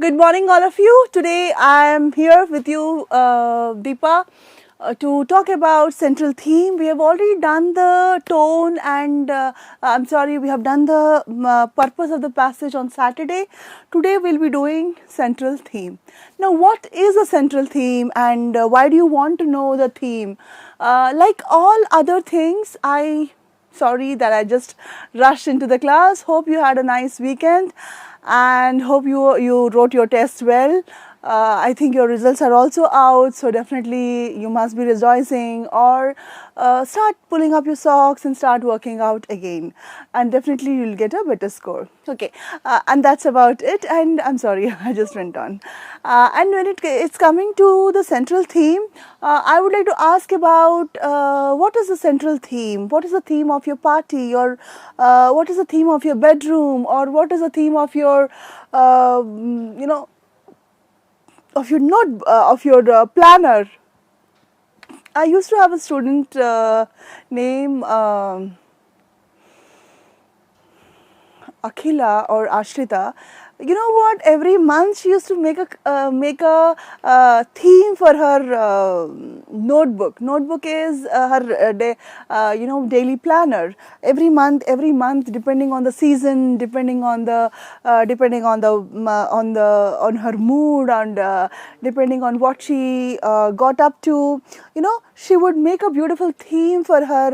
Good morning, all of you. Today I am here with you, Deepa, to talk about central theme. We have already done the tone and we have done the purpose of the passage on Saturday. Today we'll be doing central theme. Now, what is a central theme and why do you want to know the theme? Like all other things, sorry that I just rushed into the class. Hope you had a nice weekend and hope you wrote your test well. I think your results are also out, so definitely you must be rejoicing or start pulling up your socks and start working out again, and definitely you'll get a better score. Okay, and that's about it. And I'm sorry, I just went on. And when it's coming to the central theme, I would like to ask about what is the central theme? What is the theme of your party, or what is the theme of your bedroom, or what is the theme of your planner. I used to have a student named Akhila or Ashrita. You know what? Every month she used to make a theme for her notebook. Notebook is her daily planner. Every month, depending on the season, depending on her mood, and depending on what she got up to, she would make a beautiful theme for her.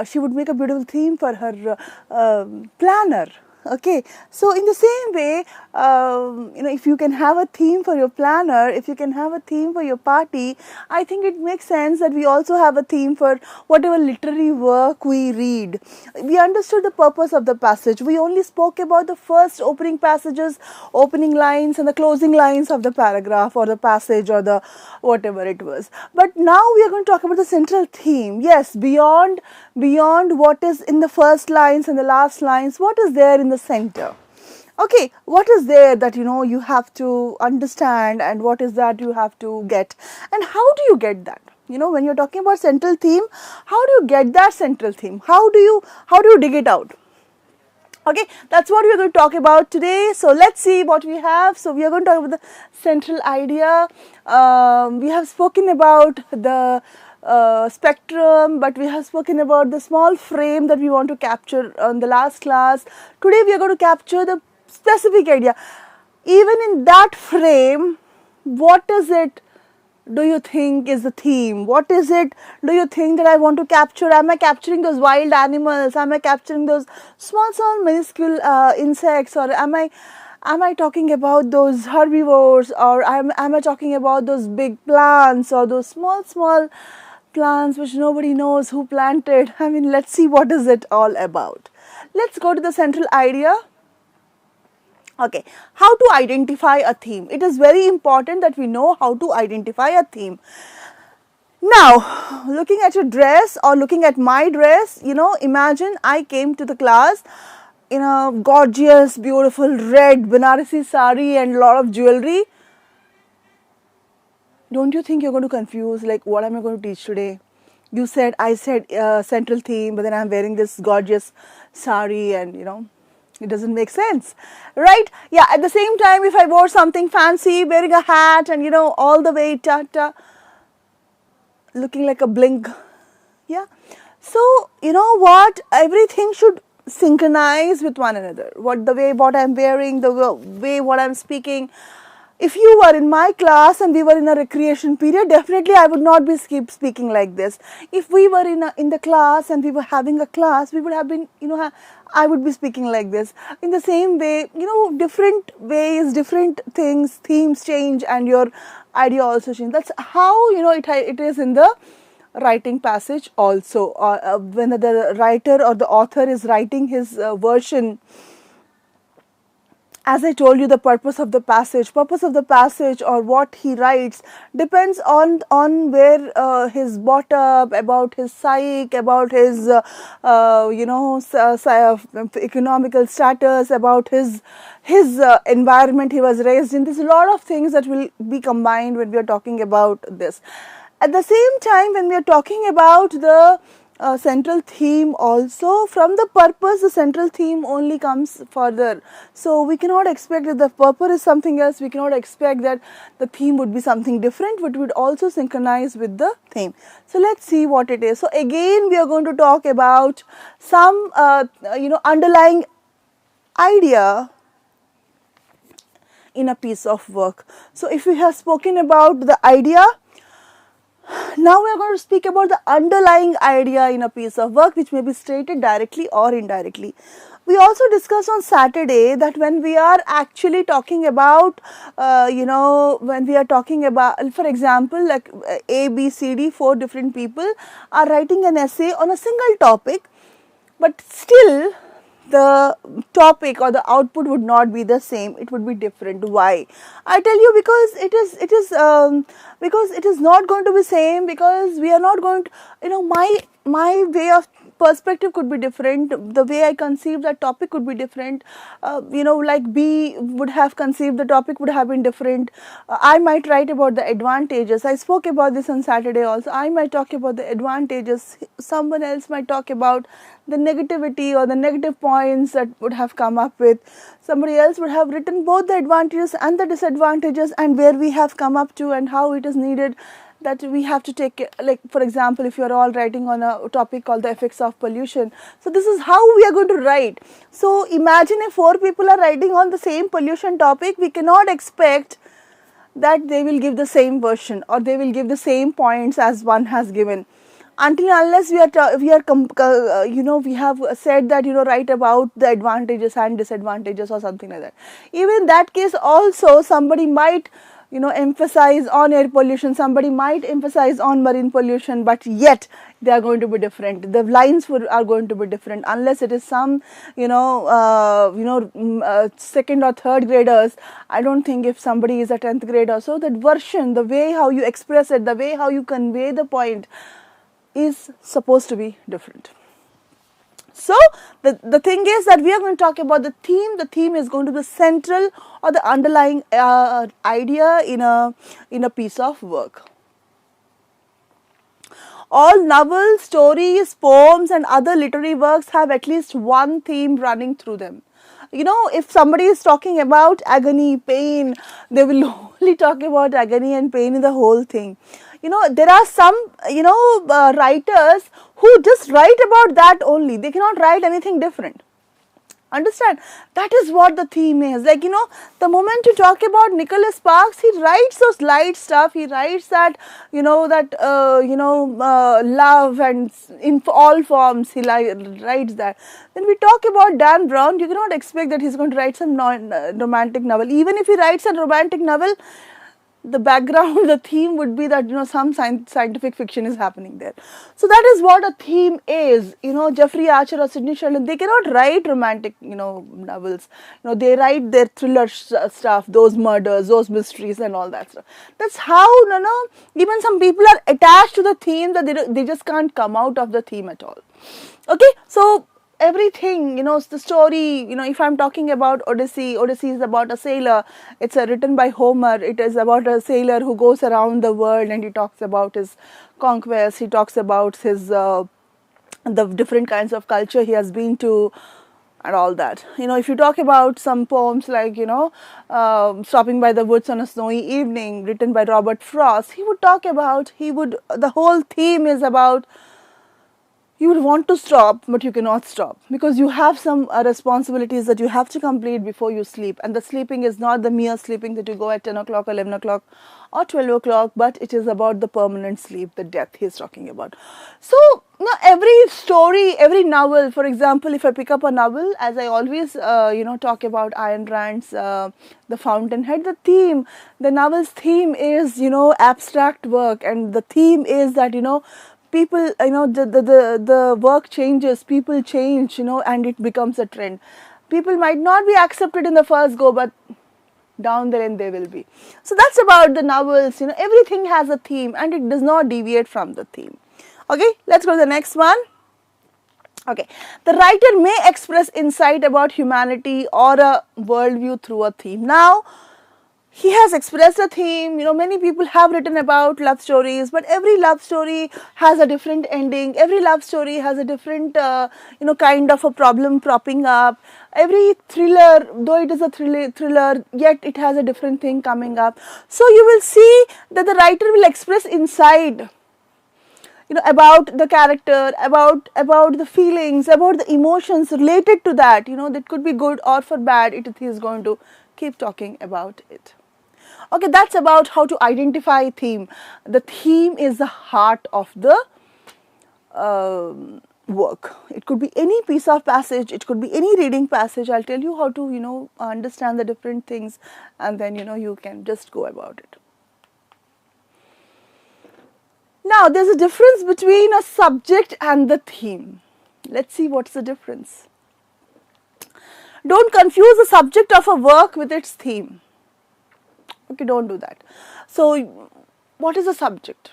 She would make a beautiful theme for her planner. Okay, so in the same way, if you can have a theme for your planner, if you can have a theme for your party, I think it makes sense that we also have a theme for whatever literary work we read. We understood the purpose of the passage. We only spoke about the first opening passages, opening lines, and the closing lines of the paragraph or the passage or the whatever it was. But now we are going to talk about the central theme. Yes, beyond what is in the first lines and the last lines, what is there in the center? Okay, what is there that you have to understand, and what is that you have to get, and how do you get that? When you're talking about central theme, how do you get that central theme? How do you dig it out? Okay, that's what we're going to talk about today. So let's see what we have. So we are going to talk about the central idea. We have spoken about the spectrum, but we have spoken about the small frame that we want to capture on the last class. Today we are going to capture the specific idea. Even in that frame, what is it do you think is the theme? What is it do you think that I want to capture? Am I capturing those wild animals? Am I capturing those small minuscule insects? Or am I talking about those herbivores? Or am I talking about those big plants, or those small plants which nobody knows who planted? I mean, let's see what is it all about. Let's go to the central idea. Okay, how to identify a theme. It is very important that we know how to identify a theme. Now, looking at your dress or looking at my dress, imagine I came to the class in a gorgeous, beautiful red Banarasi sari and a lot of jewelry. Don't you think you're going to confuse, like, what am I going to teach today? I said central theme, but then I'm wearing this gorgeous sari and it doesn't make sense, right? Yeah, at the same time, if I wore something fancy, wearing a hat and all the way looking like a blink, yeah. So, you know what? Everything should synchronize with one another. What I'm wearing, the way what I'm speaking. If you were in my class and we were in a recreation period, definitely I would not be speaking like this. If we were in the class and we were having a class, we would have been, I would be speaking like this. In the same way, different ways, different things, themes change, and your idea also change. That's how, it is in the writing passage also. When the writer or the author is writing his version, as I told you, the purpose of the passage or what he writes depends on where he's brought up, about his psyche, about his economical status, about his environment he was raised in. There's a lot of things that will be combined when we are talking about this. At the same time, when we are talking about the a central theme also. From the purpose, the central theme only comes further. So we cannot expect that the purpose is something else. We cannot expect that the theme would be something different, but would also synchronize with the theme. So let's see what it is. So again, we are going to talk about some underlying idea in a piece of work. So if we have spoken about the idea, now we are going to speak about the underlying idea in a piece of work, which may be stated directly or indirectly. We also discussed on Saturday that when we are actually talking about, when we are talking about, for example, like A, B, C, D, 4 different people are writing an essay on a single topic, but still the topic or the output would not be the same. It would be different. Why? I tell you, because because it is not going to be same, because we are not going to, my way of perspective could be different, the way I conceive that topic could be different, like B would have conceived the topic would have been different. I might write about the advantages. I spoke about this on Saturday also. I might talk about the advantages, someone else might talk about the negativity or the negative points that would have come up with. Somebody else would have written both the advantages and the disadvantages, and where we have come up to and how it is needed that we have to take, like for example, if you are all writing on a topic called the effects of pollution, so this is how we are going to write. So imagine if 4 people are writing on the same pollution topic, we cannot expect that they will give the same version or they will give the same points as one has given, until unless we have said that write about the advantages and disadvantages or something like that. Even in that case also, somebody might emphasize on air pollution, somebody might emphasize on marine pollution, but yet they are going to be different. The lines are going to be different, unless it is some second or third graders. I don't think if somebody is a 10th grader, so that version, the way how you express it, the way how you convey the point is supposed to be different. So the thing is that we are going to talk about the theme. The theme is going to be central or the underlying idea in a piece of work. All novels, stories, poems and other literary works have at least one theme running through them. If somebody is talking about agony, pain, they will only talk about agony and pain in the whole thing. There are some, writers who just write about that only. They cannot write anything different. Understand? That is what the theme is. Like, the moment you talk about Nicholas Sparks, he writes those light stuff. He writes that, love and in all forms, he writes that. When we talk about Dan Brown, you cannot expect that he's going to write some romantic novel. Even if he writes a romantic novel, the background, the theme would be that some scientific fiction is happening there. So that is what a theme is. Jeffrey Archer or Sidney Sheldon, they cannot write romantic novels. They write their thriller stuff, those murders, those mysteries and all that stuff. That's how even some people are attached to the theme that they just can't come out of the theme at all. Okay, so everything, the story, if I'm talking about Odyssey is about a sailor. It's written by Homer. It is about a sailor who goes around the world and he talks about his conquest. He talks about his the different kinds of culture he has been to and all that. If you talk about some poems like, Stopping by the Woods on a Snowy Evening, written by Robert Frost, the whole theme is about, you would want to stop, but you cannot stop because you have some responsibilities that you have to complete before you sleep. And the sleeping is not the mere sleeping that you go at 10 o'clock, 11 o'clock or 12 o'clock, but it is about the permanent sleep, the death he's talking about. So, every story, every novel, for example, if I pick up a novel, as I always, talk about Ayn Rand's The Fountainhead, the novel's theme is, abstract work, and the theme is that, people, the work changes, people change, and it becomes a trend. People might not be accepted in the first go, but down the line they will be. So that's about the novels. Everything has a theme and it does not deviate from the theme. Okay, let's go to the next one. Okay, the writer may express insight about humanity or a worldview through a theme. Now, he has expressed a theme. Many people have written about love stories, but every love story has a different ending. Every love story has a different, kind of a problem propping up. Every thriller, though it is a thriller, yet it has a different thing coming up. So you will see that the writer will express inside, about the character, about the feelings, about the emotions related to that. That could be good or for bad. He is going to keep talking about it. Okay, that's about how to identify theme. The theme is the heart of the work. It could be any piece of passage, it could be any reading passage. I'll tell you how to understand the different things, and then you can just go about it. Now, there's a difference between a subject and the theme. Let's see what's the difference. Don't confuse the subject of a work with its theme. Okay, don't do that. So, what is a subject?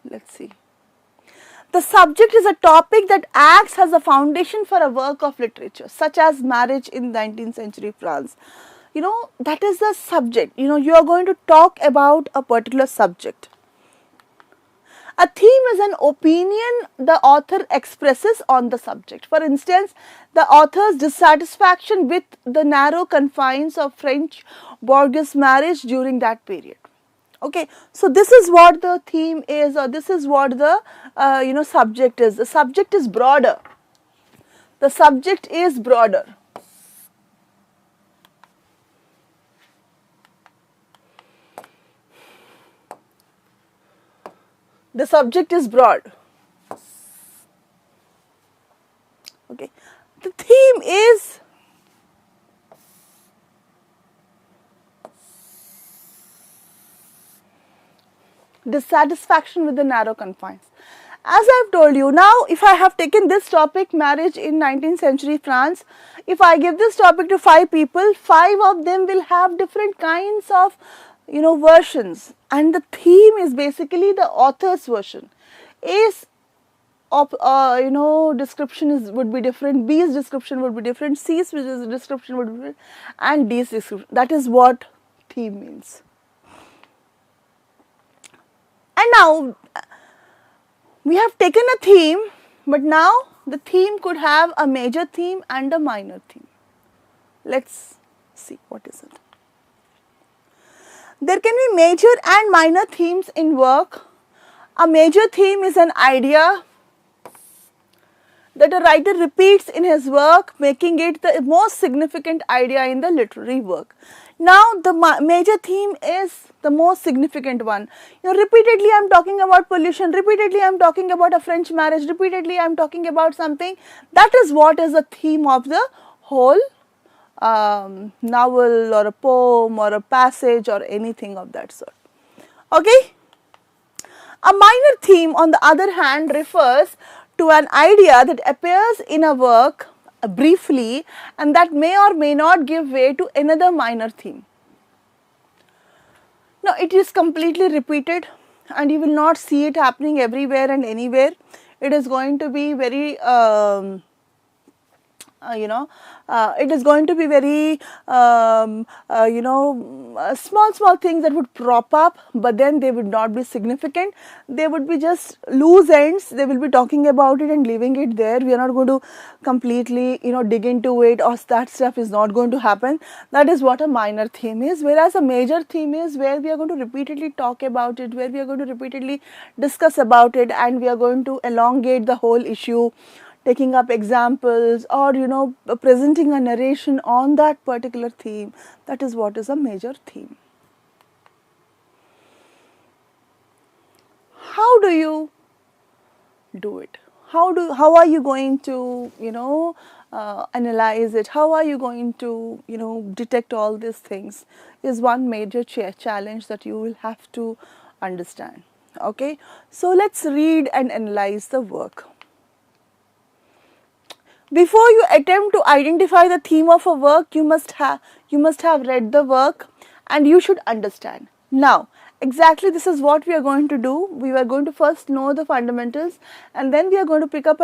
Let's see. The subject is a topic that acts as a foundation for a work of literature, such as marriage in 19th century France. That is the subject. You are going to talk about a particular subject. A theme is an opinion the author expresses on the subject. For instance, the author's dissatisfaction with the narrow confines of French bourgeois marriage during that period. Okay, so this is what the theme is, or this is what the subject is. The subject is broader. The subject is broader. The subject is broad. Okay, the theme is dissatisfaction with the narrow confines. As I've told you, now if I have taken this topic, marriage in 19th century France, if I give this topic to 5 people, 5 of them will have different kinds of versions, and the theme is basically the author's version. A's description would be different, B's description would be different, C's description would be different, and D's description. That is what theme means. And now we have taken a theme, but now the theme could have a major theme and a minor theme. Let's see what is it. There can be major and minor themes in work. A major theme is an idea that a writer repeats in his work, making it the most significant idea in the literary work. Now, the major theme is the most significant one. Repeatedly I am talking about pollution, repeatedly I am talking about a French marriage, repeatedly I am talking about something. That is what is the theme of the whole novel or a poem or a passage or anything of that sort. Okay? A minor theme, on the other hand, refers to an idea that appears in a work briefly and that may or may not give way to another minor theme. Now, it is completely repeated and you will not see it happening everywhere and anywhere. It is going to be very it is going to be very small things that would prop up, but then they would not be significant. They would be just loose ends. They will be talking about it and leaving it there. We are not going to completely dig into it, or that stuff is not going to happen. That is what a minor theme is, whereas a major theme is where we are going to repeatedly talk about it, where we are going to repeatedly discuss about it, and we are going to elongate the whole issue, taking up examples or presenting a narration on that particular theme. That is what is a major theme. How do you do it? How are you going to analyze it? How are you going to detect all these things is one major challenge that you will have to understand. Okay, so let's read and analyze the work. Before you attempt to identify the theme of a work, you must have read the work and you should understand. Now, Exactly, this is what we are going to do. We are going to first know the fundamentals, and then we are going to pick up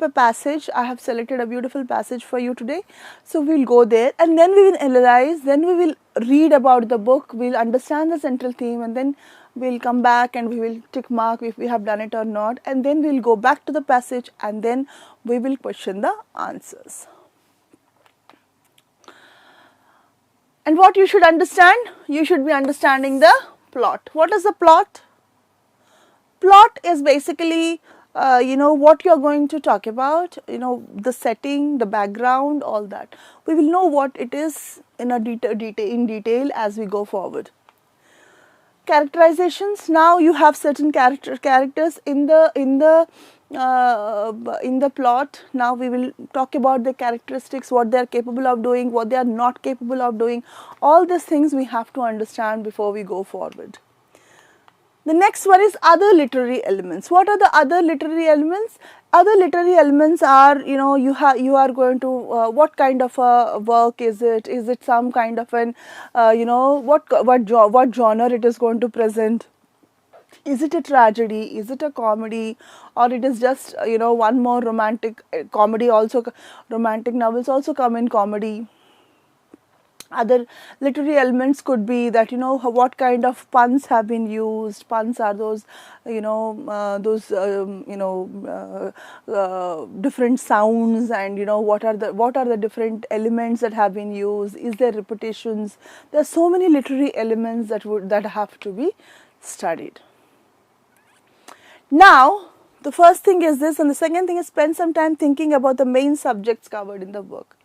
a passage. I have selected a beautiful passage for you today, so we'll go there, and then we will analyze. Then we will read about the book. We'll understand the central theme, and then we'll come back and we will tick mark if we have done it or not, and then we'll go back to the passage, and then we will question the answers. And what you should understand? You should be understanding the plot. What is the plot? Plot is basically, what you're going to talk about, the setting, the background, all that. We will know what it is in detail as we go forward. Characterizations. Now you have certain characters in the plot. Now we will talk about the characteristics, what they are capable of doing, what they are not capable of doing. All these things we have to understand before we go forward. The next one is other literary elements. What are the other literary elements? Other literary elements are, you are going to, what kind of a work is it? Is it some kind of an, what genre it is going to present? Is it a tragedy? Is it a comedy? Or it is just, one more romantic comedy also, romantic novels also come in comedy. Other literary elements could be that, what kind of puns have been used. Puns are those, different sounds, and what are the different elements that have been used. Is there repetitions? There are so many literary elements that have to be studied. Now, the first thing is this, and the second thing is spend some time thinking about the main subjects covered in the book.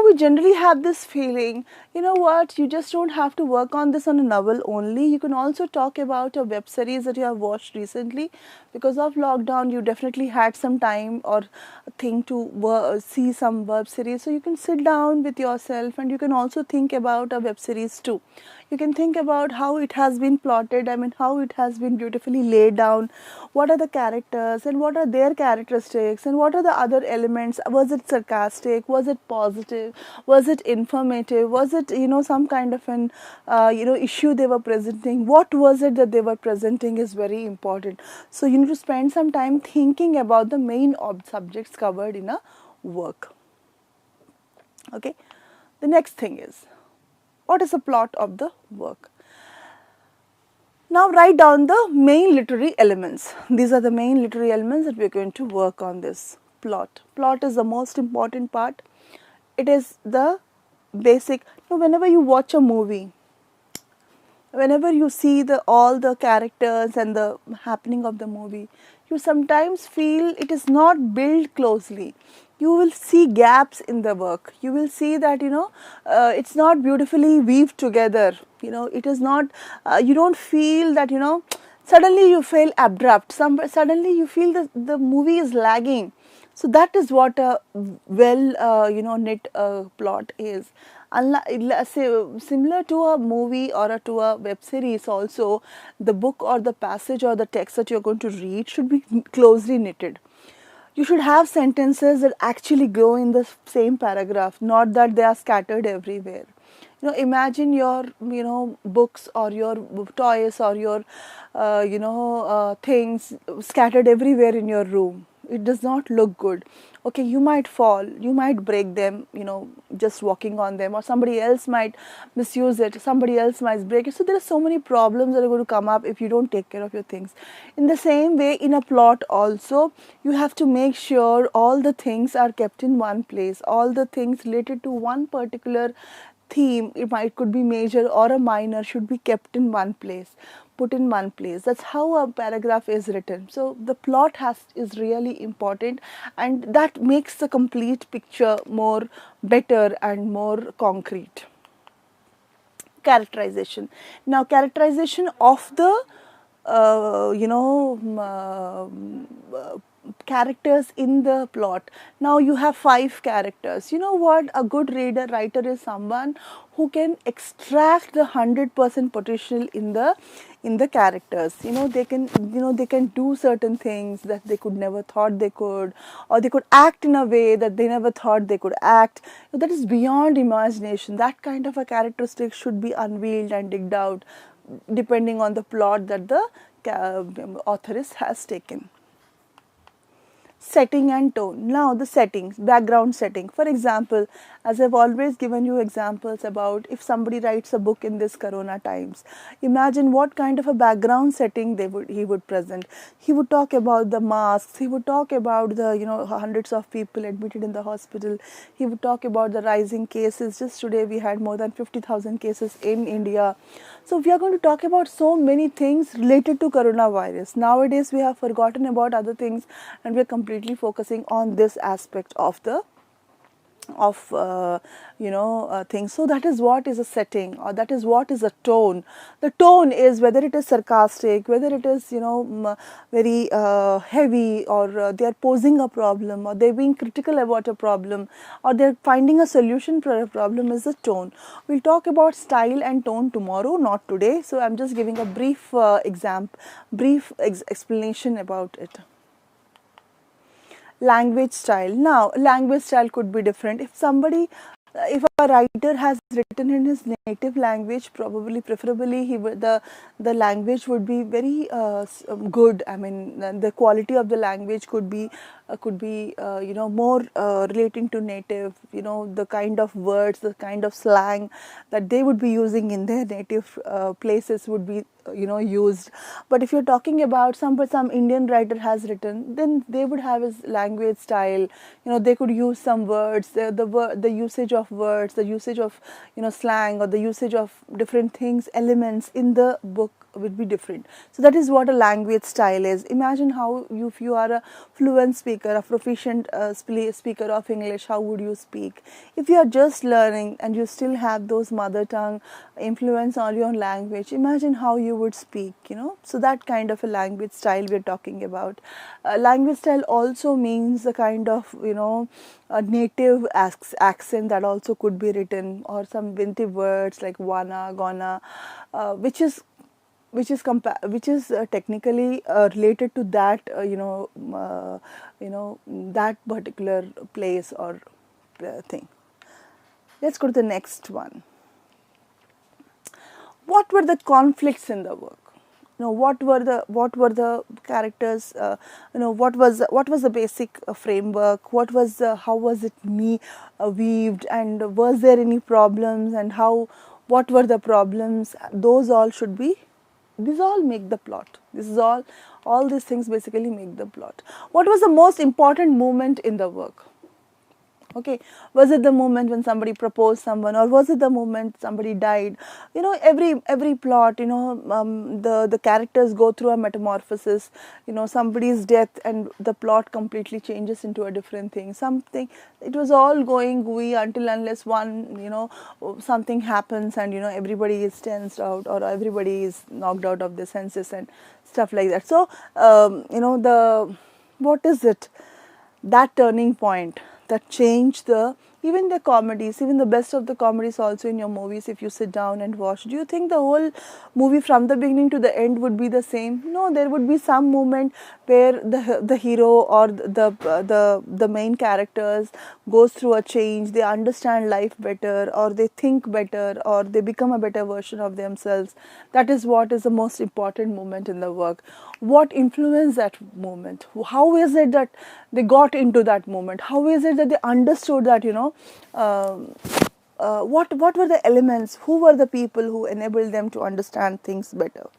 We generally have this feeling, you just don't have to work on this on a novel only. You can also talk about a web series that you have watched recently. Because of lockdown, you definitely had some time or thing to see some web series. So you can sit down with yourself and you can also think about a web series too. You can think about how it has been plotted, how it has been beautifully laid down, what are the characters and what are their characteristics, and what are the other elements. Was it sarcastic? Was it positive? Was it informative? Was it, some kind of an, issue they were presenting? What was it that they were presenting is very important. So you need to spend some time thinking about the main subjects covered in a work. Okay. The next thing is, what is the plot of the work? Now write down the main literary elements. These are the main literary elements that we are going to work on this plot. Plot is the most important part. It is the basic. Whenever you watch a movie, whenever you see all the characters and the happening of the movie, you sometimes feel it is not built closely. You will see gaps in the work. You will see that, it's not beautifully weaved together. It is not, you don't feel that, suddenly you feel abrupt. Suddenly you feel that the movie is lagging. So that is what a knit plot is. Similar to a movie or to a web series also, the book or the passage or the text that you are going to read should be closely knitted. You should have sentences that actually go in the same paragraph, not that they are scattered everywhere. Imagine your, books or your toys or your, things scattered everywhere in your room. It does not look good. Okay, you might fall, you might break them, just walking on them, or somebody else might misuse it, somebody else might break it. So there are so many problems that are going to come up if you don't take care of your things. In the same way, in a plot also, you have to make sure all the things are kept in one place, all the things related to one particular theme, it could be major or a minor, should be kept in one place, put in one place. That's how a paragraph is written. So the plot is really important, and that makes the complete picture more better and more concrete. Characterization. Now characterization of the characters in the plot. Now you have 5 characters. You know what? A good writer is someone who can extract the 100% potential in the characters. They can do certain things that they could never thought they could, or they could act in a way that they never thought they could act. That is beyond imagination. That kind of a characteristic should be unveiled and digged out depending on the plot that the author has taken. Setting and tone. Now the settings, background setting. For example, as I've always given you examples about if somebody writes a book in this corona times, imagine what kind of a background setting he would present. He would talk about the masks, he would talk about the hundreds of people admitted in the hospital, he would talk about the rising cases. Just today we had more than 50,000 cases in India. So we are going to talk about so many things related to coronavirus. Nowadays we have forgotten about other things and we are completely focusing on this aspect of the things. So that is what is a setting, or that is what is a tone. The tone is whether it is sarcastic, whether it is very heavy, or they are posing a problem, or they're being critical about a problem, or they're finding a solution for a problem, is the tone. We'll talk about style and tone tomorrow, not today. So I'm just giving a brief explanation about it. Language style. Now, language style could be different. If a writer has written in his native language, preferably, the language would be very good. I mean, the quality of the language could be more relating to native. The kind of words, the kind of slang that they would be using in their native places would be used. But if you're talking about some Indian writer has written, then they would have his language style. They could use some words, the usage of words, the usage of slang, or the usage of different things, elements in the book would be different. So that is what a language style is. Imagine how if you are a fluent speaker, a proficient speaker of English, how would you speak? If you are just learning and you still have those mother tongue influence on your language, imagine how you would speak. So that kind of a language style we are talking about. Language style also means the kind of a native accent that also could be written, or some vintage words like wana, gonna, which is technically related to that that particular place or thing. Let's go to the next one. What were the conflicts in the work? What were the characters? What was the basic framework? How was it weaved, and was there any problems, and what were the problems? Those all should be. These all make the plot. All these things basically make the plot. What was the most important moment in the work? Okay, was it the moment when somebody proposed someone, or was it the moment somebody died? Every plot, the characters go through a metamorphosis. Somebody's death, and the plot completely changes into a different thing. It was all going gooey unless something happens, and everybody is tensed out, or everybody is knocked out of their senses and stuff like that. So what is it, that turning point that changed even the comedies, even the best of the comedies also in your movies, if you sit down and watch, do you think the whole movie from the beginning to the end would be the same? No, there would be some moment where the hero or the main characters goes through a change, they understand life better, or they think better, or they become a better version of themselves. That is what is the most important moment in the work. What influenced that moment? How is it that they got into that moment? How is it that they understood that, what were the elements? Who were the people who enabled them to understand things better?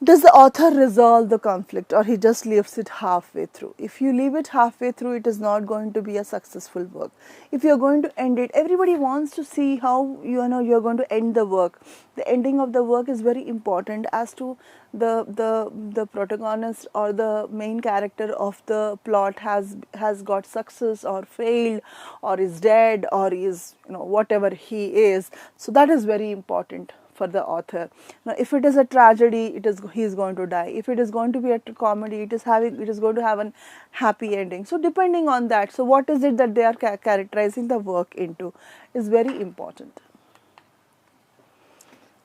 Does the author resolve the conflict, or he just leaves it halfway through? If you leave it halfway through, it is not going to be a successful work. If you're going to end it, everybody wants to see how you're going to end the work. The ending of the work is very important as to the protagonist or the main character of the plot has got success or failed, or is dead, or is whatever he is. So that is very important for the author. Now, if it is a tragedy, he is going to die. If it is going to be a comedy, it is going to have a happy ending. So depending on that, so what is it that they are characterizing the work into is very important.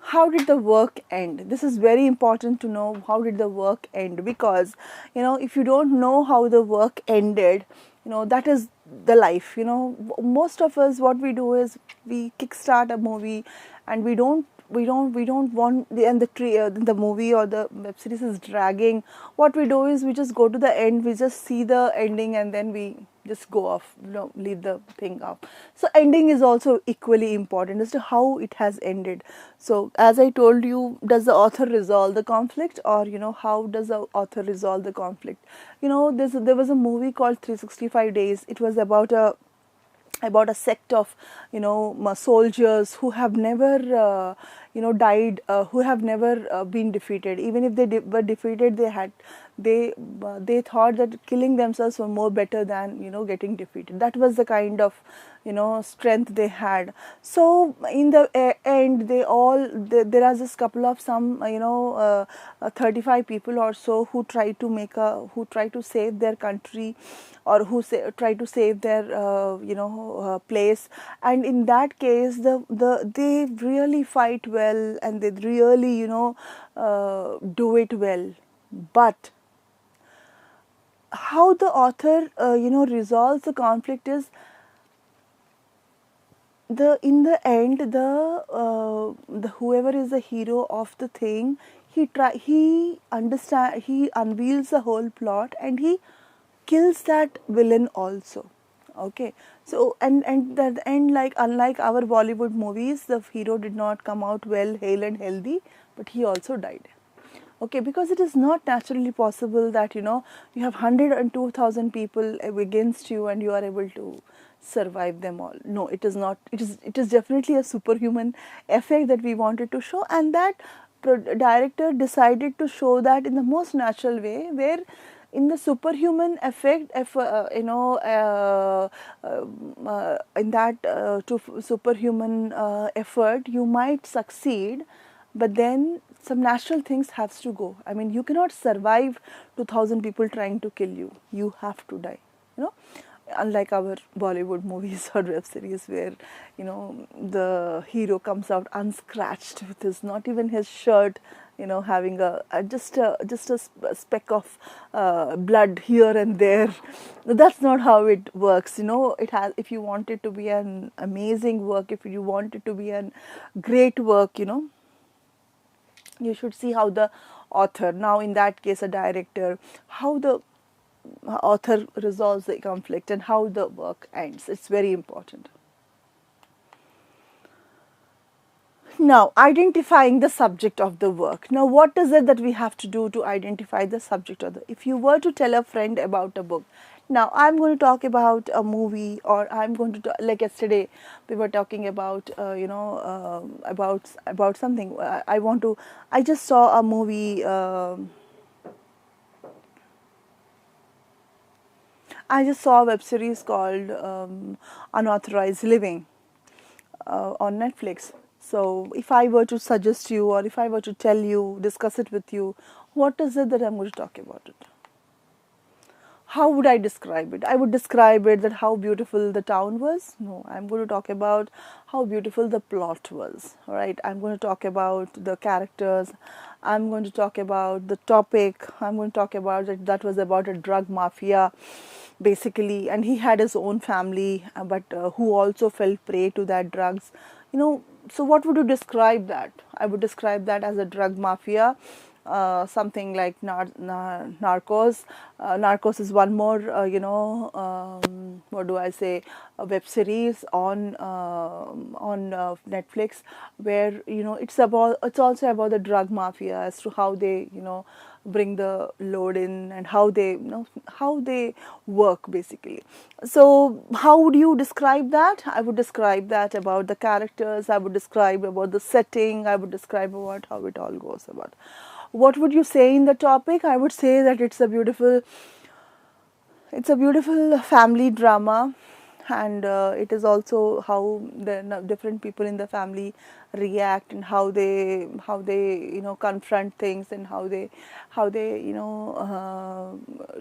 How did the work end? This is very important to know. How did the work end? Because if you don't know how the work ended, that is the life. Most of us, what we do is we kickstart a movie and we don't we don't want the movie or the web series is dragging. What we do is we just go to the end, we just see the ending, and then we just go off, leave the thing off. So ending is also equally important as to how it has ended. So as I told you, does the author resolve the conflict, or how does the author resolve the conflict? There was a movie called 365 Days. It was about a sect of soldiers who have never died, who have never been defeated. Even if they were defeated, they thought that killing themselves were more better than getting defeated. That was the kind of strength they had. So in the end, there are just couple of some 35 people or so who try to save their country, or try to save their place. And in that case, they really fight well, and they really do it well. But how the author resolves the conflict is, in the end, the whoever is the hero of the thing, he unveils the whole plot, and he kills that villain also. Okay, so and at the end, like unlike our Bollywood movies, the hero did not come out well, hale and healthy, but he also died. Okay, because it is not naturally possible that you have 100 and 2,000 people against you and you are able to survive them all. No, it is not. It is definitely a superhuman effect that we wanted to show, and that director decided to show that in the most natural way, where in the superhuman effect, in that superhuman effort, you might succeed, but then some natural things has to go. I mean, you cannot survive 2,000 people trying to kill you. You have to die. Unlike our Bollywood movies or web series, where the hero comes out unscratched with not even his shirt, having just a speck of blood here and there. That's not how it works. It has. If you want it to be an amazing work, if you want it to be a great work, you should see how the author, now in that case a director, how the author resolves the conflict and how the work ends. It's very important. Now, identifying the subject of the work. Now, what is it that we have to do to identify the subject of the? If you were to tell a friend about a book, now I'm going to talk about a movie, or I'm going to talk, like yesterday we were talking about about something. I just saw a movie. I just saw a web series called Unauthorized Living on Netflix. So if I were to suggest you, or if I were to tell you, discuss it with you, what is it that I'm going to talk about it? How would I describe it? I would describe it that how beautiful the town was. No, I'm going to talk about how beautiful the plot was. All right, I'm going to talk about the characters. I'm going to talk about the topic. I'm going to talk about that was about a drug mafia, basically, and he had his own family, but who also fell prey to that drugs. So what would you describe that? I would describe that as a drug mafia. Something like Narcos. Narcos is one more, what do I say, a web series on Netflix, where it's also about the drug mafia, as to how they bring the load in, and how they work, basically. So how would you describe that? I would describe that about the characters. I would describe about the setting. I would describe about how it all goes about. What would you say in the topic? I would say that it's a beautiful family drama, and it is also how the different people in the family react, and how they confront things, and how they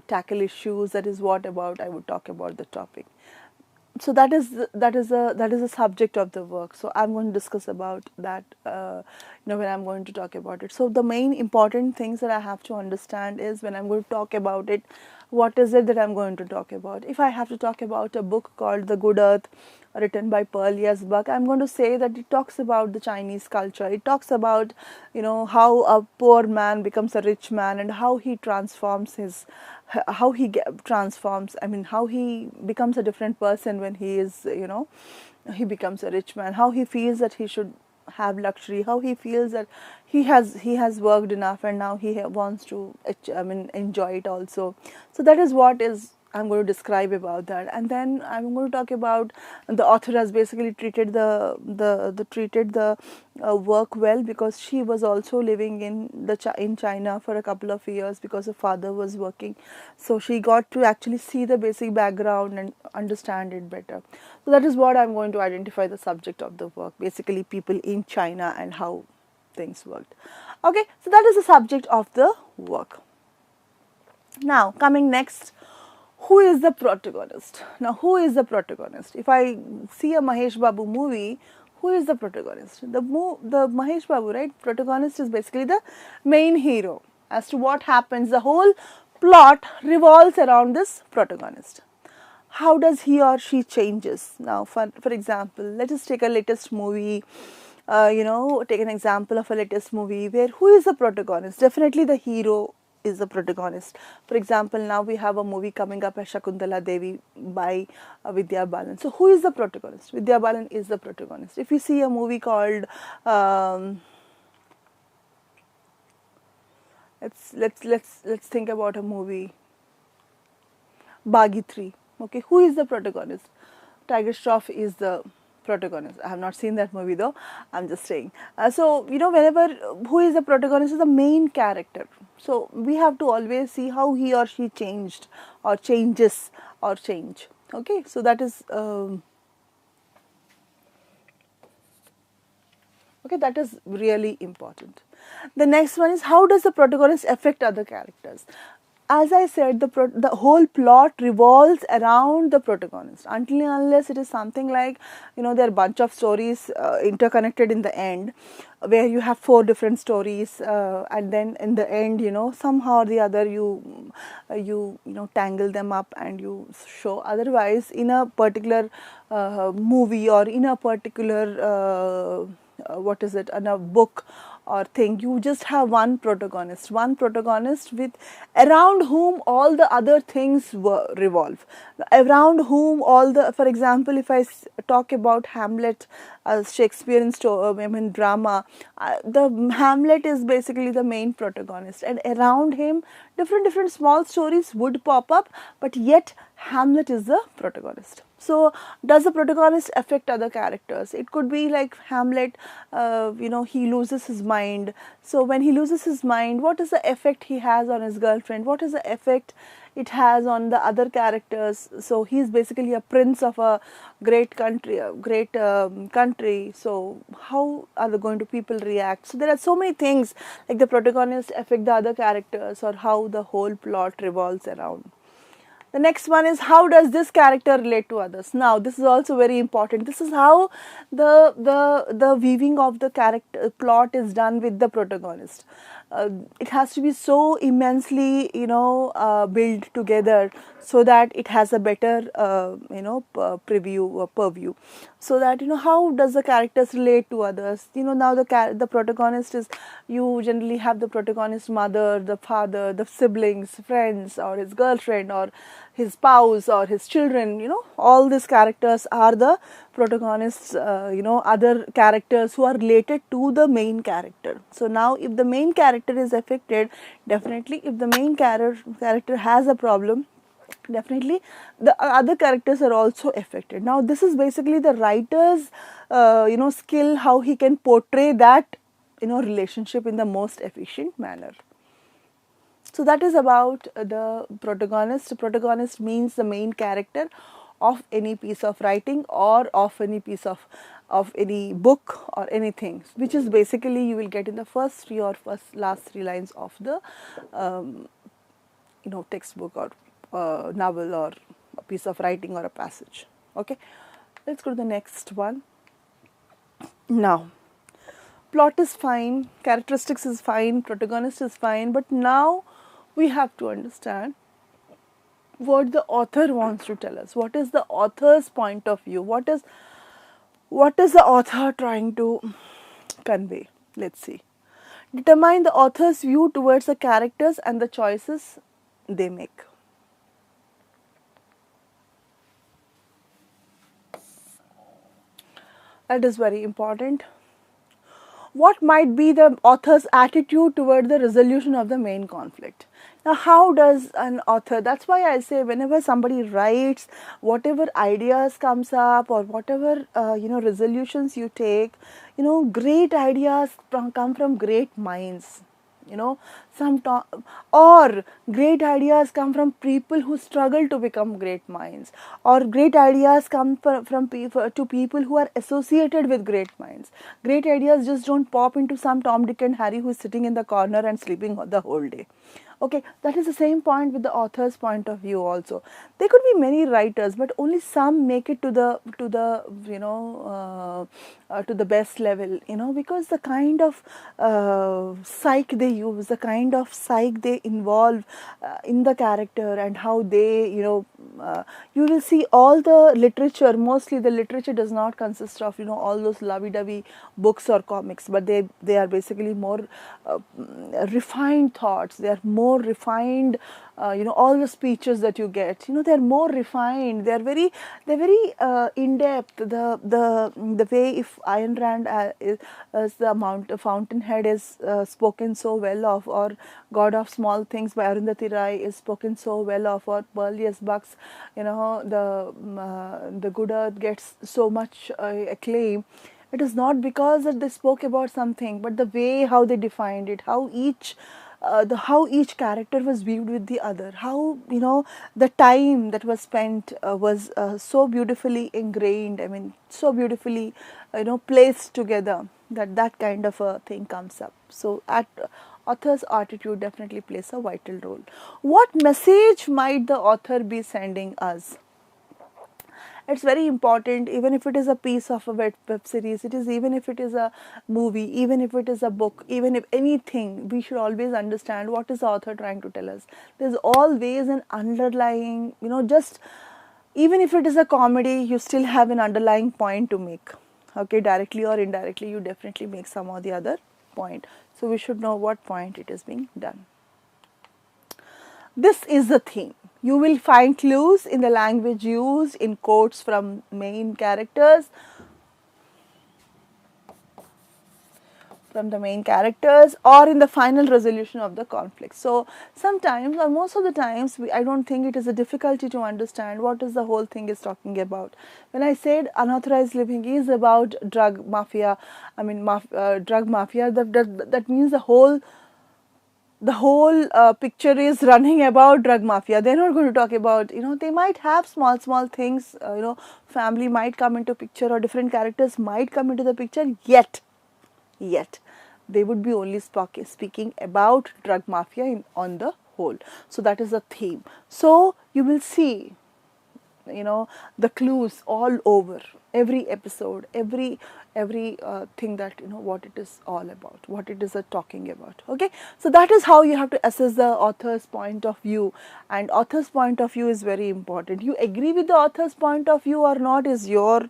tackle issues. That is what about I would talk about the topic. So that is the subject of the work. So I'm going to discuss about that when I'm going to talk about it. So the main important things that I have to understand is, when I'm going to talk about it, what is it that I'm going to talk about? If I have to talk about a book called The Good Earth, written by Pearl Buck, I'm going to say that it talks about the Chinese culture. It talks about, how a poor man becomes a rich man, and how he transforms how he becomes a different person when he is, he becomes a rich man, how he feels that he should have luxury, how he feels that he has worked enough and now he wants to enjoy it also. So that is what is I'm going to describe about that. And then I'm going to talk about the author has basically treated the work well, because she was also living in China for a couple of years because her father was working. So she got to actually see the basic background and understand it better. So that is what I'm going to identify the subject of the work, basically people in China and how things worked. Okay, so that is the subject of the work. Now coming next, who is the protagonist? Now, who is the protagonist? If I see a Mahesh Babu movie, who is the protagonist? The Mahesh Babu, right? Protagonist is basically the main hero. As to what happens, the whole plot revolves around this protagonist. How does he or she changes? Now, for example, let us take a latest movie. Take an example of a latest movie where who is the protagonist? Definitely the hero is the protagonist. For example, now we have a movie coming up as Shakuntala Devi by Vidya Balan. So who is the protagonist? Vidya Balan is the protagonist. If you see a movie called let's think about a movie, Bagi 3. Okay, who is the protagonist? Tiger Shroff is the protagonist. I have not seen that movie though. I'm just saying. So whenever who is the protagonist is the main character. So we have to always see how he or she changed or changes or change. Okay, so that is okay. That is really important. The next one is, how does the protagonist affect other characters? As I said, the whole plot revolves around the protagonist. Until and unless it is something like, there are a bunch of stories interconnected in the end, where you have 4 different stories, and then in the end, somehow or the other you tangle them up and you show. Otherwise, in a particular movie or in a particular in a book or thing, you just have one protagonist with around whom all the other things revolve, around whom all the, for example, if I talk about Hamlet, Shakespearean drama, the Hamlet is basically the main protagonist, and around him different small stories would pop up, but yet Hamlet is the protagonist. So, does the protagonist affect other characters? It could be like Hamlet, he loses his mind. So, when he loses his mind, what is the effect he has on his girlfriend? What is the effect it has on the other characters? So, he is basically a prince of a great country, country. So, how are going to people react? So, there are so many things like the protagonist affect the other characters, or how the whole plot revolves around. The next one is, how does this character relate to others? Now, this is also very important. This is how the weaving of the character plot is done with the protagonist. It has to be so immensely, built together, so that it has a better, purview. So that, how does the characters relate to others? Now the protagonist is, you generally have the protagonist mother, the father, the siblings, friends, or his girlfriend, or his spouse, or his children. All these characters are the protagonists, other characters who are related to the main character. So now, if the main character is affected, definitely if the main character has a problem, definitely the other characters are also affected. Now, this is basically the writer's skill, how he can portray that relationship in the most efficient manner. So that is about the protagonist. Protagonist means the main character of any piece of writing, or of any piece of any book or anything, which is basically you will get in the first 3 or last 3 lines of the textbook, or novel, or a piece of writing, or a passage. Okay, let's go to the next one. Now, plot is fine, characteristics is fine, protagonist is fine, but now we have to understand what the author wants to tell us. What is the author's point of view? What is the author trying to convey? Let's see. Determine the author's view towards the characters and the choices they make. That is very important. What might be the author's attitude toward the resolution of the main conflict? Now, how does an author, that's why I say whenever somebody writes, whatever ideas comes up or whatever, resolutions you take, great ideas come from great minds. Or great ideas come from people who struggle to become great minds, or great ideas come from people who are associated with great minds. Great ideas just don't pop into some Tom, Dick and Harry who is sitting in the corner and sleeping the whole day. Okay, that is the same point with the author's point of view also. There could be many writers, but only some make it to the best level, because the kind of psyche they use, the kind of psyche they involve in the character, and how they, you will see all the literature. Mostly the literature does not consist of all those lovey-dovey books or comics, but they are basically more refined thoughts. They are more refined. All the speeches that you get, they're more refined. They're very in depth. The way, if Ayn Rand is the Fountainhead is spoken so well of, or God of Small Things by Arundhati Roy is spoken so well of, or Pearl S. Buck's, the Good Earth gets so much acclaim. It is not because that they spoke about something, but the way how they defined it, how each character was viewed with the other, how the time that was spent was so beautifully ingrained. I mean, so beautifully placed together, that kind of a thing comes up. So author's attitude definitely plays a vital role. What message might the author be sending us? It's very important, even if it is a piece of a web series, even if it is a movie, even if it is a book, even if anything, we should always understand what is the author trying to tell us. There's always an underlying, just even if it is a comedy, you still have an underlying point to make. Okay, directly or indirectly, you definitely make some or the other point. So we should know what point it is being done. This is the theme. You will find clues in the language used, in quotes from main characters, or in the final resolution of the conflict. So sometimes, or most of the times, I don't think it is a difficulty to understand what is the whole thing is talking about. When I said unauthorized living is about drug mafia, drug mafia, that means the whole picture is running about drug mafia. They're not going to talk about, they might have small things, family might come into picture, or different characters might come into the picture, yet they would be only speaking about drug mafia on the whole. So that is the theme. So you will see the clues all over every episode, every thing, that what it is all about, what it is talking about. Okay, so that is how you have to assess the author's point of view, and author's point of view is very important. You agree with the author's point of view or not is your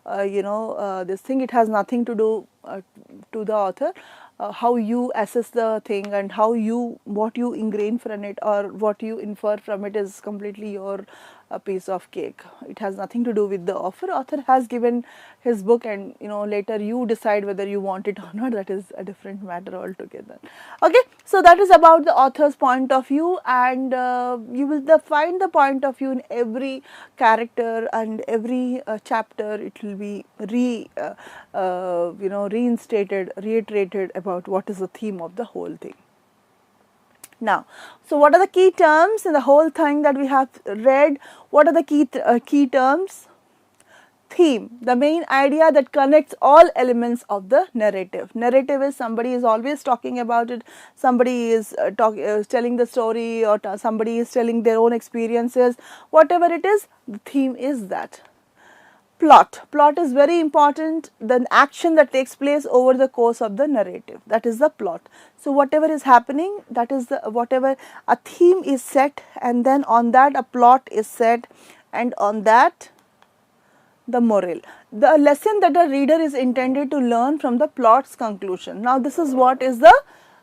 this thing. It has nothing to do to the author. How you assess the thing and what you ingrain from it or what you infer from it is completely your piece of cake. It has nothing to do with the author. Author has given his book, and later you decide whether you want it or not. That is a different matter altogether. Okay, so that is about the author's point of view, and you will find the point of view in every character and every chapter. It will be reiterated about what is the theme of the whole thing. Now, so what are the key terms in the whole thing that we have read? What are the key terms? Theme, the main idea that connects all elements of the narrative. Narrative is somebody is always talking about it, somebody is telling the story, or somebody is telling their own experiences. Whatever it is, the theme is that. Plot is very important, the action that takes place over the course of the narrative, that is the plot. So whatever is happening, that is the whatever a theme is set, and then on that a plot is set, and on that the moral, the lesson that a reader is intended to learn from the plot's conclusion. Now this is what is the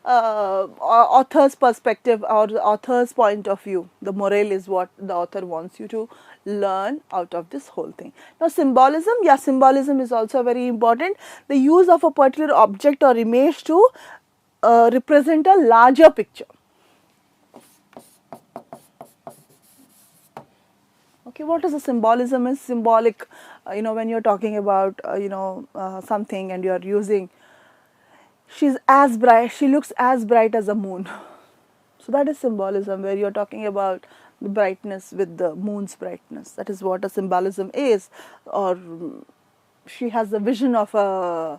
author's perspective or the author's point of view. The moral is what the author wants you to learn out of this whole thing. Now symbolism, yeah, symbolism is also very important. The use of a particular object or image to represent a larger picture. Okay, what is the symbolism? Is symbolic, when you're talking about something and you're using, she's as bright, she looks as bright as a moon. So that is symbolism, where you're talking about the brightness with the moon's brightness. That is what a symbolism is. Or she has the vision of a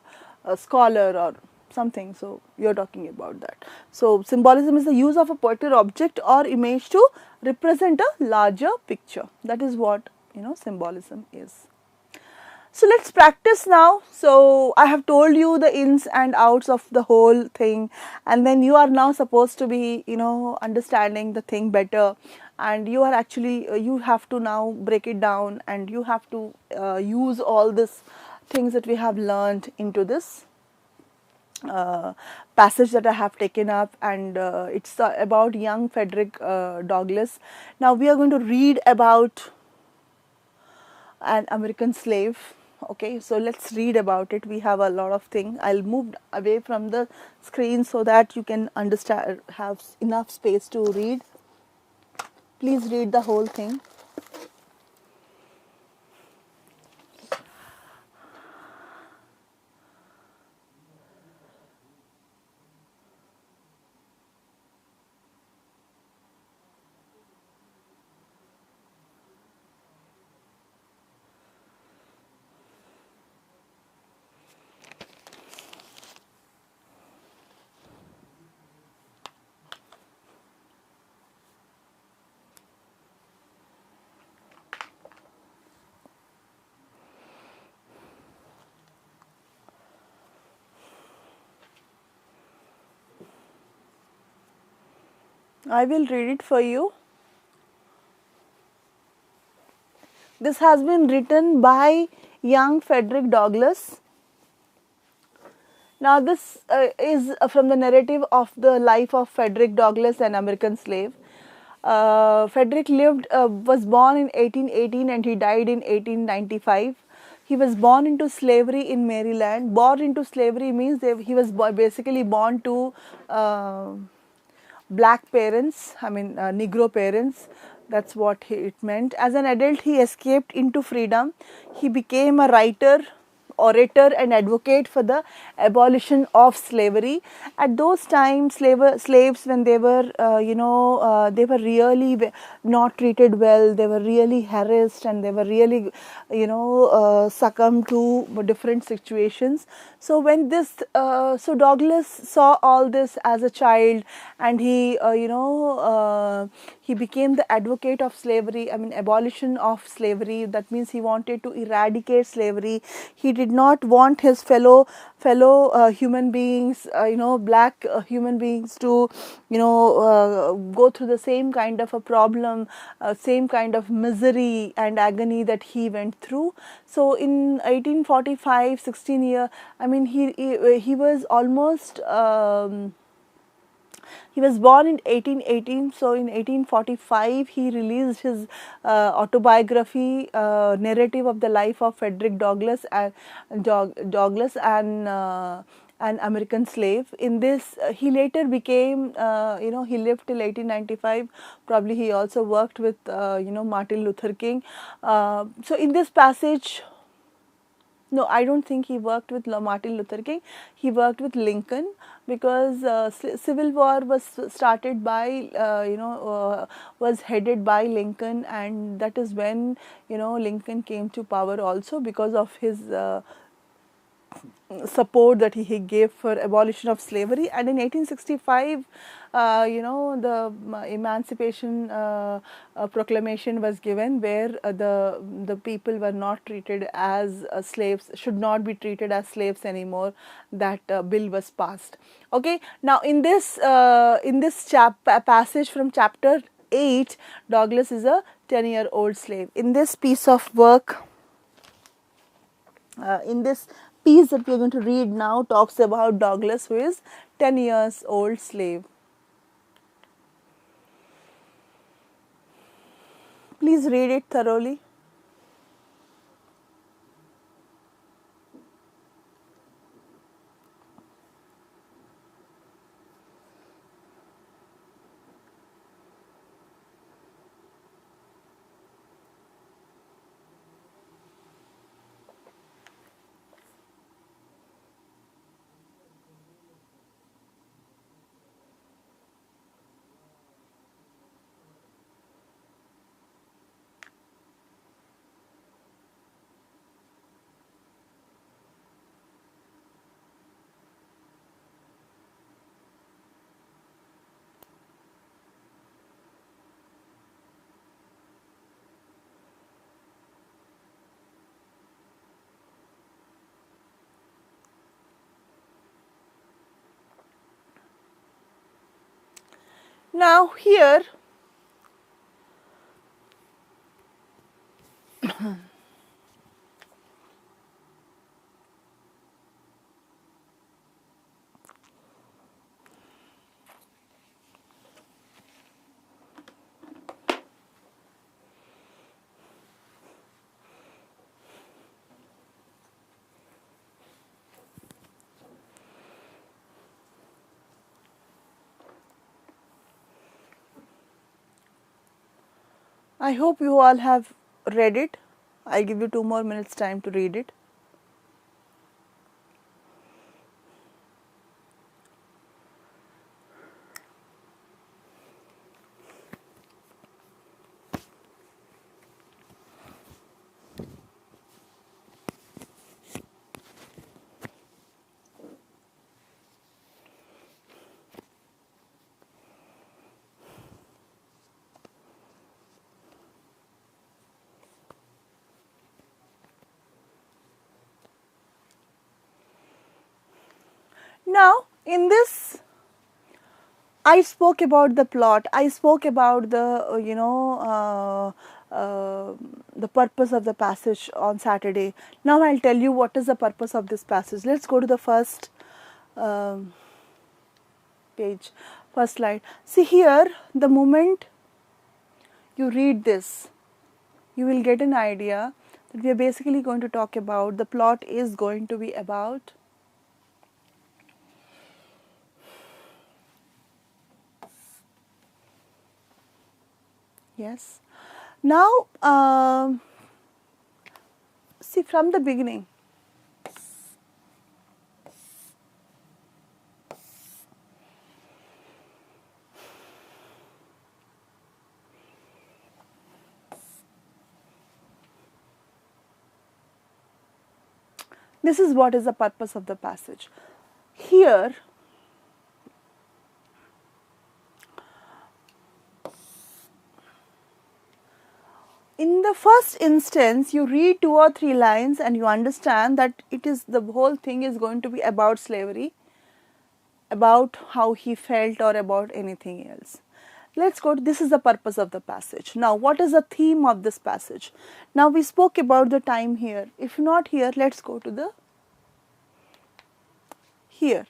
scholar or something, so you're talking about that. So symbolism is the use of a particular object or image to represent a larger picture. That is what symbolism is. So let's practice now. So I have told you the ins and outs of the whole thing, and then you are now supposed to be understanding the thing better, and you are actually you have to now break it down, and you have to use all these things that we have learned into this passage that I have taken up, and it's about young Frederick Douglass. Now we are going to read about an American slave. Okay, so let's read about it. We have a lot of things. I'll move away from the screen so that you can understand, have enough space to read. Please read the whole thing. I will read it for you. This has been written by young Frederick Douglass. Now this is from the narrative of the life of Frederick Douglass, an American slave. Frederick was born in 1818 and he died in 1895. He was born into slavery in Maryland. Born into slavery means he was basically born to black parents, Negro parents. That's what it meant. As an adult, he escaped into freedom. He became a writer, orator and advocate for the abolition of slavery. At those times, slaves, when they were, they were really not treated well. They were really harassed, and they were really, succumbed to different situations. So when so Douglass saw all this as a child, and he, he became the advocate of slavery. Abolition of slavery. That means he wanted to eradicate slavery. He did not want his fellow human beings, black human beings to, go through the same kind of a problem, same kind of misery and agony that he went through. So in 1845, 16 year, he was almost. He was born in 1818, so in 1845 he released his autobiography, narrative of the life of Frederick Douglass and an American slave. In this, he later became, he lived till 1895. Probably he also worked with, Martin Luther King. So in this passage, no, I don't think he worked with Martin Luther King. He worked with Lincoln, because Civil War was started by, was headed by Lincoln, and that is when, Lincoln came to power also, because of his support that he gave for abolition of slavery. And in 1865, the Emancipation Proclamation was given, where the people were not treated as slaves, should not be treated as slaves anymore. That bill was passed. Okay. Now in this passage from chapter 8, Douglas is a 10-year-old slave. In this piece of work, in this piece that we are going to read now, talks about Douglas, who is 10 years old slave. Please read it thoroughly. Now here, I hope you all have read it. I'll give you 2 more minutes time to read it. Now, in this, I spoke about the plot. I spoke about the, the purpose of the passage on Saturday. Now I'll tell you what is the purpose of this passage. Let's go to the first page, first slide. See here, the moment you read this, you will get an idea that we are basically going to talk about, the plot is going to be about yes. Now, see from the beginning, this is what is the purpose of the passage. Here, in the first instance, you read 2 or 3 lines and you understand that it is, the whole thing is going to be about slavery, about how he felt, or about anything else. Let's go to, this is the purpose of the passage. Now, what is the theme of this passage? Now, we spoke about the time here. If not here, let's go to the here.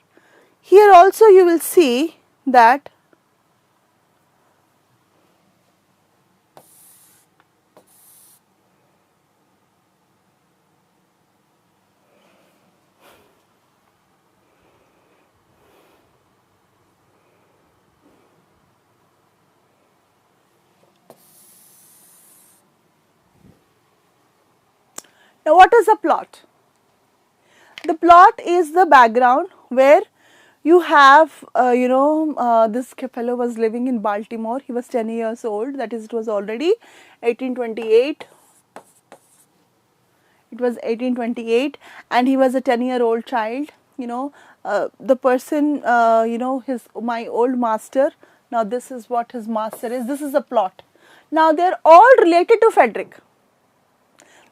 Here also you will see that now what is the plot? The plot is the background where you have, this fellow was living in Baltimore. He was 10 years old. That is, it was already 1828. It was 1828, and he was a 10-year-old child. The person, my old master. Now this is what his master is. This is the plot. Now they're all related to Frederick.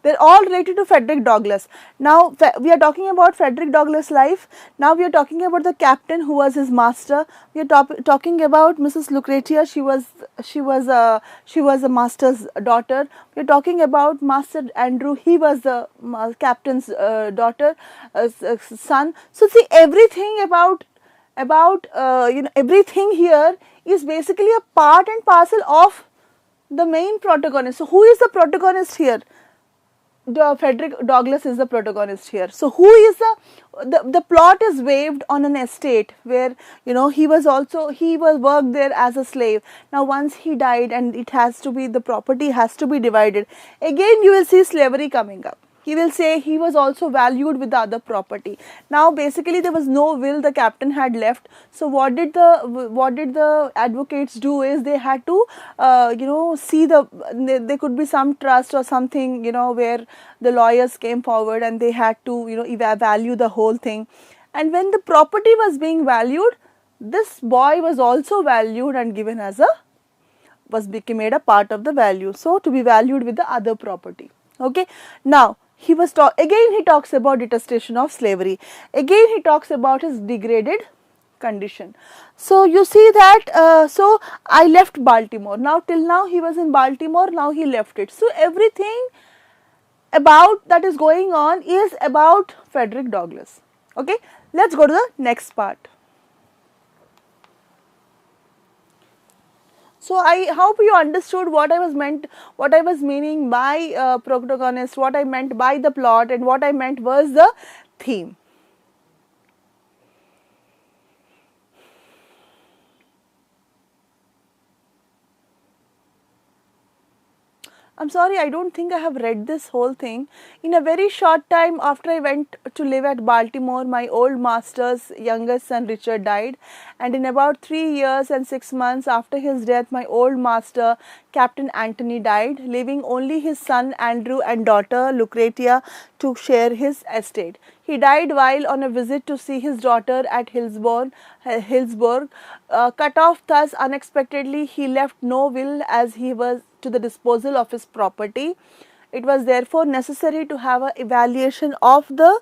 They're all related to Frederick Douglass. Now we are talking about Frederick Douglass' life. Now we are talking about the captain who was his master. We are talking about Mrs. Lucretia. She was a master's daughter. We are talking about Master Andrew. He was the captain's son. So see, everything about everything here is basically a part and parcel of the main protagonist. So who is the protagonist here? Frederick Douglass is the protagonist here. So who is the plot is waved on an estate where he was worked there as a slave. Now once he died, and the property has to be divided, again you will see slavery coming up. He will say he was also valued with the other property. Now basically there was no will the captain had left. So what did the advocates do is they had to see there could be some trust or something where the lawyers came forward and they had to value the whole thing. And when the property was being valued, this boy was also valued and given as made a part of the value. So to be valued with the other property. Okay. Now again he talks about detestation of slavery. Again he talks about his degraded condition. So you see that, so I left Baltimore. Now till now he was in Baltimore, now he left it. So everything about that is going on is about Frederick Douglass. Okay, let's go to the next part. So I hope you understood what I was meaning by protagonist, what I meant by the plot, and what I meant was the theme. I'm sorry, I don't think I have read this whole thing. In a very short time after I went to live at Baltimore, my old master's youngest son Richard died, and in about 3 years and 6 months after his death, my old master Captain Anthony died, leaving only his son Andrew and daughter Lucretia to share his estate. He died while on a visit to see his daughter at Hillsborough. Cut off thus unexpectedly, he left no will as he was to the disposal of his property. It was therefore necessary to have an evaluation of the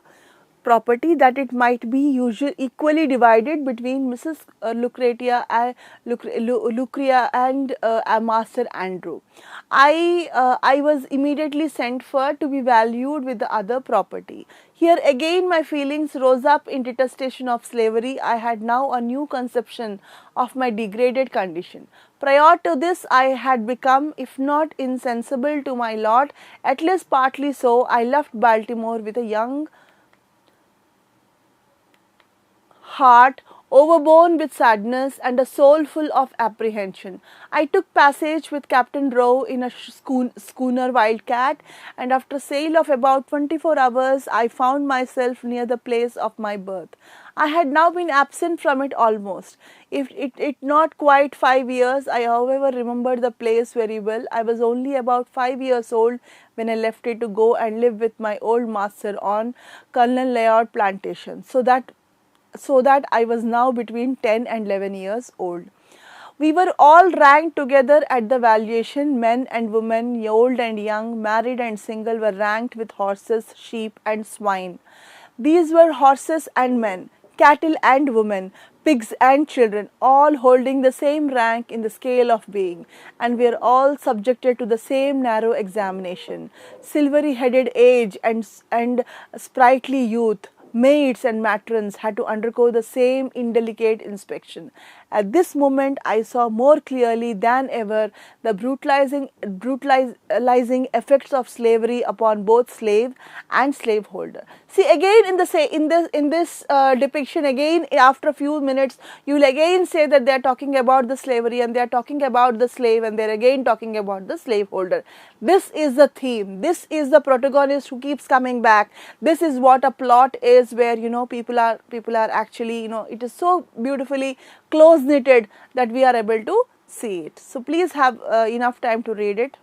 property, that it might be equally divided between Mrs. Lucretia and Master Andrew. I was immediately sent for to be valued with the other property. Here again my feelings rose up in detestation of slavery. I had now a new conception of my degraded condition. Prior to this I had become, if not insensible to my lot, at least partly so. I left Baltimore with a young heart overborne with sadness and a soul full of apprehension. I took passage with Captain Rowe in a schooner Wildcat, and after a sail of about 24 hours, I found myself near the place of my birth. I had now been absent from it almost, if it not quite 5 years. I however remembered the place very well. I was only about 5 years old when I left it to go and live with my old master on Colonel Layard plantation, so that I was now between 10 and 11 years old. We were all ranked together at the valuation. Men and women, old and young, married and single, were ranked with horses, sheep and swine. These were horses and men, cattle and women, pigs and children, all holding the same rank in the scale of being, and we are all subjected to the same narrow examination. Silvery-headed age and sprightly youth, maids and matrons had to undergo the same indelicate inspection. At this moment I saw more clearly than ever the brutalizing effects of slavery upon both slave and slaveholder. See, again in this depiction, again after a few minutes you will again say that they are talking about the slavery, and they are talking about the slave, and they are again talking about the slaveholder. This is the theme. This is the protagonist who keeps coming back. This is what a plot is, where people are actually it is so beautifully close knitted that we are able to see it. So please have enough time to read it.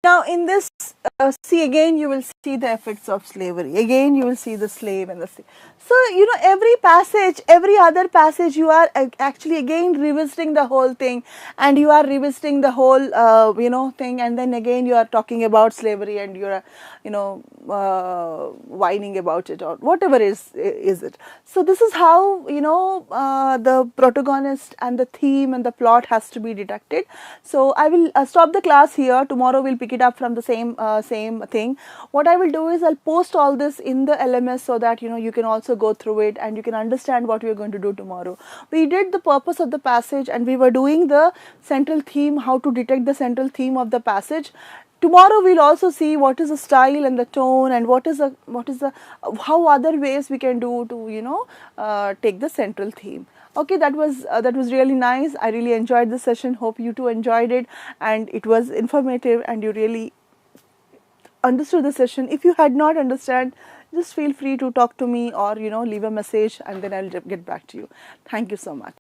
Now, in this, see again, you will see the effects of slavery. Again, you will see the slave and the slave. So, you know, every passage, every other passage, you are actually again revisiting the whole thing, and you are revisiting the whole, you know, thing, and then again you are talking about slavery, and you are, you know, whining about it or whatever is it. So, this is how, you know, the protagonist and the theme and the plot has to be detected. So, I will stop the class here. Tomorrow we'll pick it up from the same thing. What I will do is I'll post all this in the LMS so that, you know, you can also go through it and you can understand what we're going to do tomorrow. We did the purpose of the passage, and we were doing the central theme, how to detect the central theme of the passage. Tomorrow we'll also see what is the style and the tone, and what is the how other ways we can do to, you know, take the central theme. Okay, that was really nice. I really enjoyed this session. Hope you too enjoyed it, and it was informative, and you really understood the session. If you had not understand, just feel free to talk to me, or, you know, leave a message, and then I'll get back to you. Thank you so much.